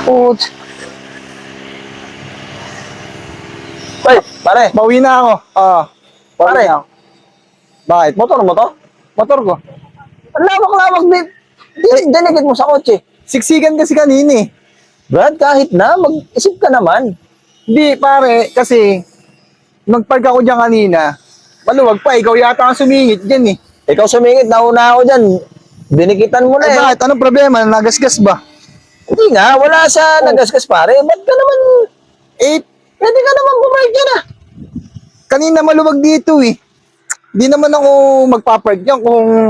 Putz. Uy, pare, Bawi na ako. Bawi Pare. na ako. Bakit? motor mo to? Motor ko. Ang lawak-lawak, babe. Dinikit mo sa kotse. Siksikan kasi kanina eh. Brad, kahit na, mag-isip ka naman. Hindi, pare, kasi nagpark ako dyan kanina. Maluwag pa, ikaw yata ang sumingit dyan eh. Ikaw sumingit, nauna ako dyan. Dinikitan mo na Ay, eh. bakit? Anong problema? Nagasgas ba? Hindi nga, wala sa nagasgas pare. Ba't ka naman, Eh, pwede ka naman bumalik dyan ah. kanina maluwag dito eh. Di naman ako magpapark dyan kung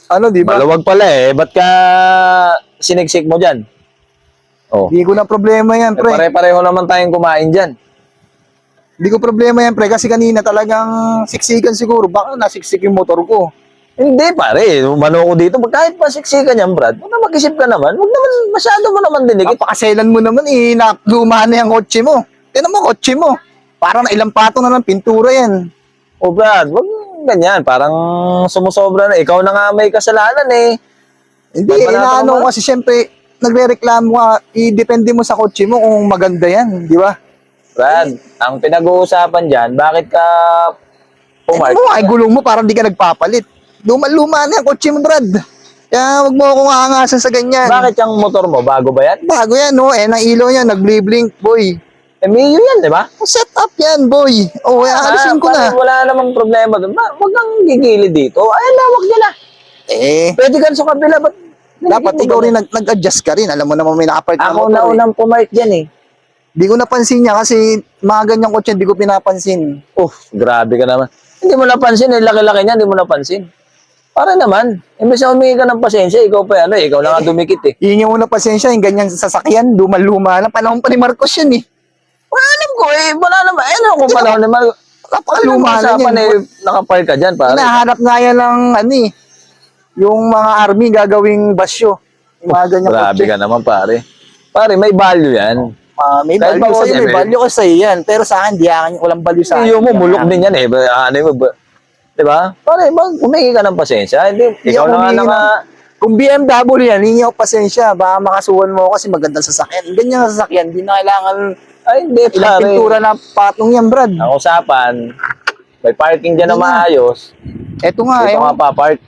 ano, di ba? Maluwag pala eh. Ba't ka siniksik mo dyan? Oh. Di ko na problema yan, Eh, pre. pare-pareho naman tayong kumain dyan. Di ko problema yan, pre. Kasi kanina talagang siksikan siguro. Baka nasiksik yung motor ko. Hindi pare, umano ko dito. Kahit pa siksikan yan, Brad. Huwag na mag-isip ka naman. Huwag naman, masyado mo naman dinikit. Napakaselan mo naman eh. Luma na yung kotse mo. Tignan mo kotse mo. Parang ilang patong na ng pintura yan. Oh, Brad, huwag ganyan. Parang sumusobra na. Ikaw na nga may kasalanan eh. Hindi, Ba't ba natin inaano naman? kasi syempre, nagre-reklamo ka, i-depende mo sa kotse mo kung maganda yan, di ba? Brad, ang pinag-uusapan dyan, bakit ka pumark? Ano, ay gulong mo parang di ka nagpapalit. Luma-luma na yung kotse mo, Brad. Kaya wag mo akong aangasan sa ganyan. Bakit yung motor mo? Bago ba yan? Bago yan, no? Eh, nang ilaw yan, nag-blink, boy. Eh, Mio yan, di ba? Set up yan, boy. Oh, alisin ko na. parang wala namang problema doon. Huwag kang gigilid dito. Ay, lawak niya na. Eh, Pwede ka sa kabila. Ba't dapat ikaw rin nag-adjust ka rin. Alam mo naman may nakapark na Ako motor. na unang pumark dyan eh. Di ko napansin niya kasi mga ganyang kotse di ko pinapansin. Grabe ka naman. Hindi mo napansin eh. Laki-laki niya, hindi mo napansin. Para naman. Imbes na humingi ka ng pasensya, ikaw pa ikaw lang ang dumikit eh. Hihingi mo na pasensya, yung ganyang sasakyan, luma-luma na. Panahon pa ni Marcos yan eh. Wala alam ko eh. Wala naman. Ano kung panahon naman. Napakaluma na Usapan yan. eh. Nakapark ka dyan, pare. Hinahanap nga yan ng ano eh. Yung mga army gagawing basyo. Yung mga ganyang Grabe kotse. ka naman, pare. Pare, may value yan. May Kahit value pa sa'yo, kotse, may value ko sa'yo yan. Pero sa akin, di akin, walang value sa akin. Iyo mo, mulok din yan eh. Ano mo ba? Diba? Pare, humingi ka ng pasensya. Hindi, ikaw ako na nga humingi na nga. Kung BMW yan, hindi ako pasensya. Baka makasuhan mo ako kasi magandang sasakyan. Ganyang sasakyan, di na kailangan Ay, hindi, ilang pare. pintura na patong yan, Brad. Ang usapan, may parking dyan na Hindi na. maayos. Eto nga, Ito nga pa-park.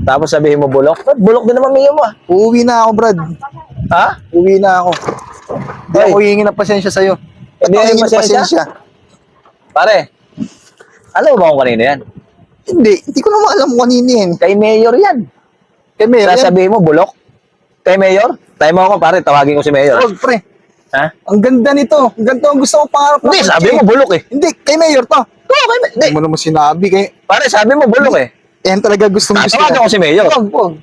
Tapos sabihin mo bulok. Ba't bulok din naman Mio mo ah? uuwi na ako, Brad. Ha? Uwi na ako. Hindi Ay. ako hihingi ng pasensya sa'yo. Ba't Hindi ako ka hihingi ng pasensya? Pare, alam mo ba kung kanino yan? Hindi ko naman alam kung kanino yan. Kay Mayor yan. Kay Mayor yan. Sasabihin mo bulok? Kay Mayor? Tayo mo ako pare, tawagin ko si Mayor. Huwag, pre. Ha? Ang ganda nito. Ang ganda ang gusto ko pangarap na Hindi, kotse. sabi mo bulok eh. Hindi, kay Mayor to. Hindi. Hindi mo naman sinabi. Pare, sabi mo bulok eh. Yan talaga gustong gusto Tatawagan ko si Mayor.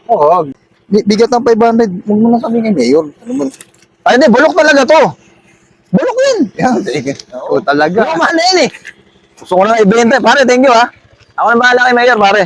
Huwag. Bigat ng 500. Huwag mo na sabihin kay Mayor. Ano mo? Ay, hindi, bulok talaga to. Bulok yan. Yan, sige. Oo, talaga. Bulok man na yan eh. Gusto ko lang ibenta. Pare, thank you ha. Ako na bahala kay Mayor, pare.